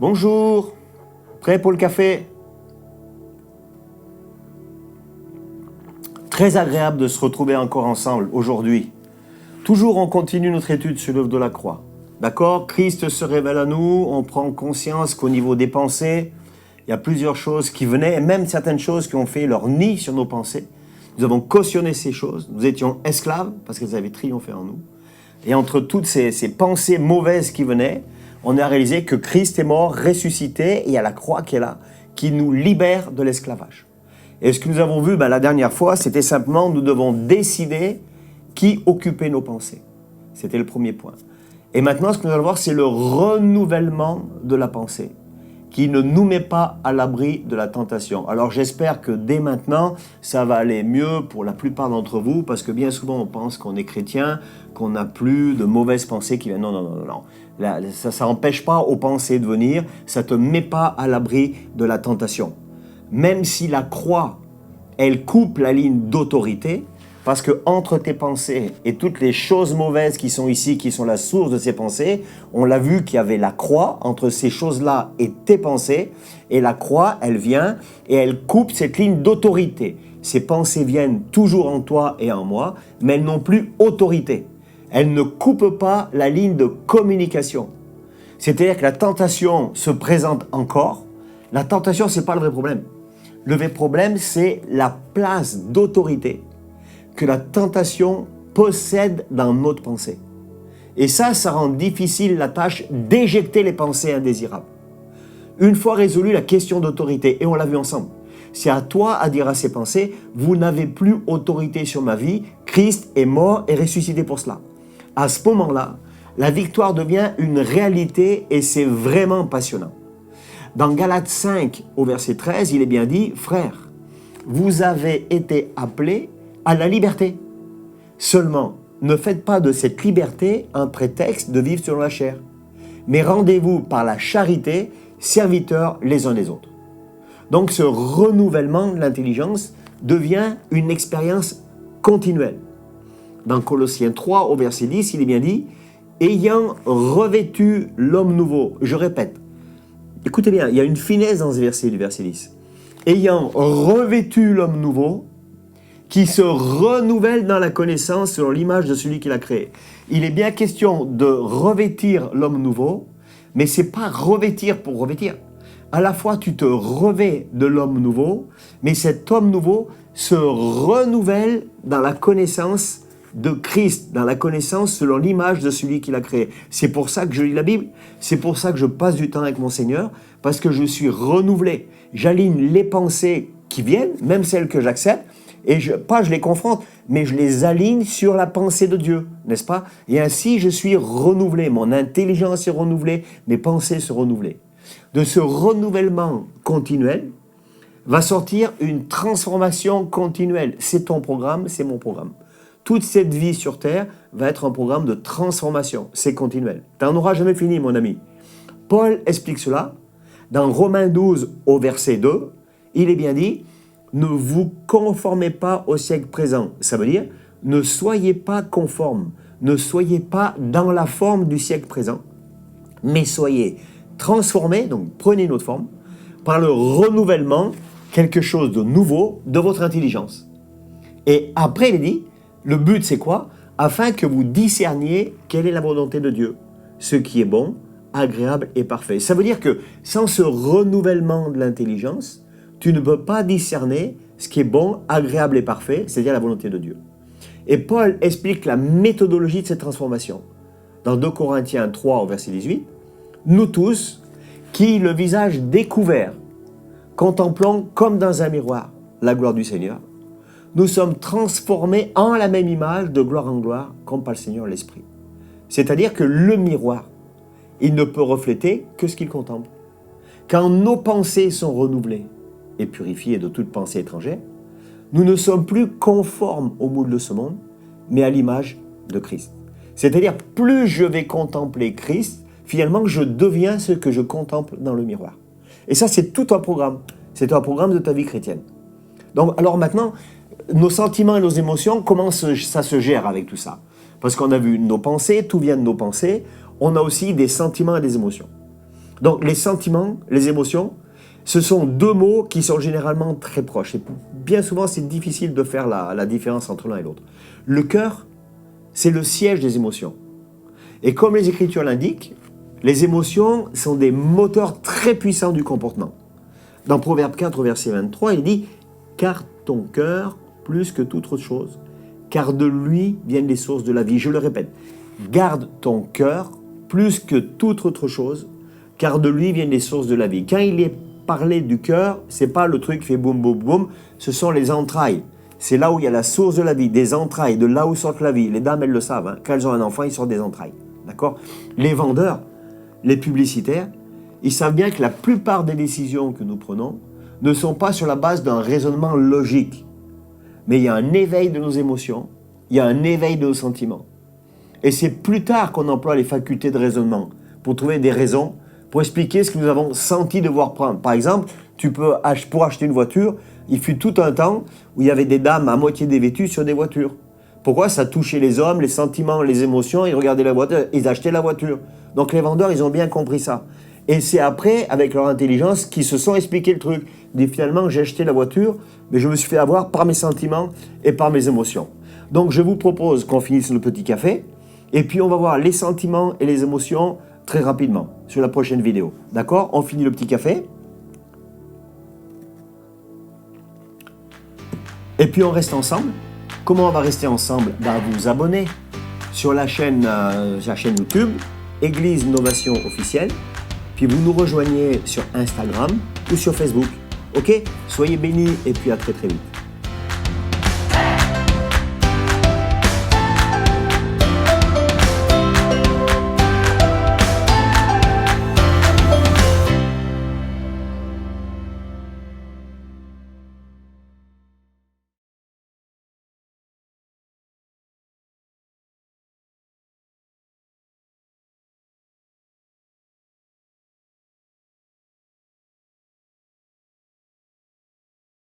Bonjour, prêt pour le café? Très agréable de se retrouver encore ensemble aujourd'hui. Toujours on continue notre étude sur l'œuvre de la croix. D'accord? Christ se révèle à nous, on prend conscience qu'au niveau des pensées, il y a plusieurs choses qui venaient, et même certaines choses qui ont fait leur nid sur nos pensées. Nous avons cautionné ces choses, nous étions esclaves parce qu'elles avaient triomphé en nous. Et entre toutes ces pensées mauvaises qui venaient, on a réalisé que Christ est mort, ressuscité, et il y a la croix qui est là, qui nous libère de l'esclavage. Et ce que nous avons vu la dernière fois, c'était simplement, nous devons décider qui occupait nos pensées. C'était le premier point. Et maintenant, ce que nous allons voir, c'est le renouvellement de la pensée, qui ne nous met pas à l'abri de la tentation. Alors j'espère que dès maintenant, ça va aller mieux pour la plupart d'entre vous, parce que bien souvent on pense qu'on est chrétien, qu'on n'a plus de mauvaises pensées qui viennent. Non, non, non, non. Là, ça n'empêche pas aux pensées de venir, ça ne te met pas à l'abri de la tentation. Même si la croix, elle coupe la ligne d'autorité, parce que entre tes pensées et toutes les choses mauvaises qui sont ici, qui sont la source de ces pensées, on l'a vu qu'il y avait la croix entre ces choses-là et tes pensées, et la croix, elle vient et elle coupe cette ligne d'autorité. Ces pensées viennent toujours en toi et en moi, mais elles n'ont plus autorité. Elles ne coupent pas la ligne de communication. C'est-à-dire que la tentation se présente encore. La tentation, ce n'est pas le vrai problème. Le vrai problème, c'est la place d'autorité que la tentation possède dans notre pensée. Et ça rend difficile la tâche d'éjecter les pensées indésirables. Une fois résolue la question d'autorité, et on l'a vu ensemble, c'est à toi à dire à ces pensées, vous n'avez plus autorité sur ma vie, Christ est mort et ressuscité pour cela. À ce moment-là, la victoire devient une réalité et c'est vraiment passionnant. Dans Galates 5, au verset 13, il est bien dit, « Frères, vous avez été appelés à la liberté. Seulement, ne faites pas de cette liberté un prétexte de vivre selon la chair, mais rendez-vous par la charité serviteurs les uns des autres. » Donc ce renouvellement de l'intelligence devient une expérience continuelle. Dans Colossiens 3, au verset 10, il est bien dit, « Ayant revêtu l'homme nouveau », je répète, écoutez bien, il y a une finesse dans ce verset du verset 10. « Ayant revêtu l'homme nouveau », qui se renouvelle dans la connaissance selon l'image de celui qui l'a créé. Il est bien question de revêtir l'homme nouveau, mais ce n'est pas revêtir pour revêtir. À la fois, tu te revêts de l'homme nouveau, mais cet homme nouveau se renouvelle dans la connaissance de Christ, dans la connaissance selon l'image de celui qui l'a créé. C'est pour ça que je lis la Bible, c'est pour ça que je passe du temps avec mon Seigneur, parce que je suis renouvelé. J'aligne les pensées qui viennent, même celles que j'accepte, et je les confronte, mais je les aligne sur la pensée de Dieu, n'est-ce pas? Et ainsi, je suis renouvelé, mon intelligence est renouvelée, mes pensées sont renouvelées. De ce renouvellement continuel va sortir une transformation continuelle. C'est ton programme, c'est mon programme. Toute cette vie sur Terre va être un programme de transformation, c'est continuel. Tu n'en auras jamais fini, mon ami. Paul explique cela dans Romains 12, au verset 2, il est bien dit, ne vous conformez pas au siècle présent. Ça veut dire, ne soyez pas conformes, ne soyez pas dans la forme du siècle présent, mais soyez transformés, donc prenez notre forme, par le renouvellement, quelque chose de nouveau, de votre intelligence. Et après, il est dit, le but c'est quoi? Afin que vous discerniez quelle est la volonté de Dieu, ce qui est bon, agréable et parfait. Ça veut dire que sans ce renouvellement de l'intelligence, tu ne peux pas discerner ce qui est bon, agréable et parfait, c'est-à-dire la volonté de Dieu. Et Paul explique la méthodologie de cette transformation. Dans 2 Corinthiens 3 au verset 18, « Nous tous, qui, le visage découvert, contemplons comme dans un miroir la gloire du Seigneur, nous sommes transformés en la même image de gloire en gloire, comme par le Seigneur l'Esprit. » C'est-à-dire que le miroir, il ne peut refléter que ce qu'il contemple. Quand nos pensées sont renouvelées, et purifiés de toute pensée étrangère, nous ne sommes plus conformes au moule de ce monde, mais à l'image de Christ. C'est-à-dire, plus je vais contempler Christ, finalement, je deviens ce que je contemple dans le miroir. Et ça, c'est tout un programme. C'est un programme de ta vie chrétienne. Donc, alors maintenant, nos sentiments et nos émotions, comment ça se gère avec tout ça? Parce qu'on a vu nos pensées, tout vient de nos pensées. On a aussi des sentiments et des émotions. Donc les sentiments, les émotions, ce sont deux mots qui sont généralement très proches. Et bien souvent, c'est difficile de faire la différence entre l'un et l'autre. Le cœur, c'est le siège des émotions. Et comme les Écritures l'indiquent, les émotions sont des moteurs très puissants du comportement. Dans Proverbe 4, verset 23, il dit « Car ton cœur, plus que toute autre chose, car de lui viennent les sources de la vie. » Je le répète, garde ton cœur, plus que toute autre chose, car de lui viennent les sources de la vie. Quand il est parlé du cœur, c'est pas le truc qui fait boum, boum, boum, ce sont les entrailles. C'est là où il y a la source de la vie, des entrailles, de là où sort la vie. Les dames, elles le savent, hein. Quand elles ont un enfant, ils sortent des entrailles. D'accord ? Les vendeurs, les publicitaires, ils savent bien que la plupart des décisions que nous prenons ne sont pas sur la base d'un raisonnement logique. Mais il y a un éveil de nos émotions, il y a un éveil de nos sentiments. Et c'est plus tard qu'on emploie les facultés de raisonnement pour trouver des raisons, pour expliquer ce que nous avons senti devoir prendre. Par exemple, pour acheter une voiture, il fut tout un temps où il y avait des dames à moitié dévêtues sur des voitures. Pourquoi ? Ça touchait les hommes, les sentiments, les émotions, ils regardaient la voiture, ils achetaient la voiture. Donc les vendeurs, ils ont bien compris ça. Et c'est après, avec leur intelligence, qu'ils se sont expliqué le truc. Ils disent finalement, j'ai acheté la voiture, mais je me suis fait avoir par mes sentiments et par mes émotions. Donc je vous propose qu'on finisse le petit café, et puis on va voir les sentiments et les émotions très rapidement sur la prochaine vidéo. D'accord ? On finit le petit café. Et puis on reste ensemble. Comment on va rester ensemble ? Vous abonner sur la chaîne YouTube, Église Novation Officielle. Puis vous nous rejoignez sur Instagram ou sur Facebook. Ok ? Soyez bénis et puis à très très vite.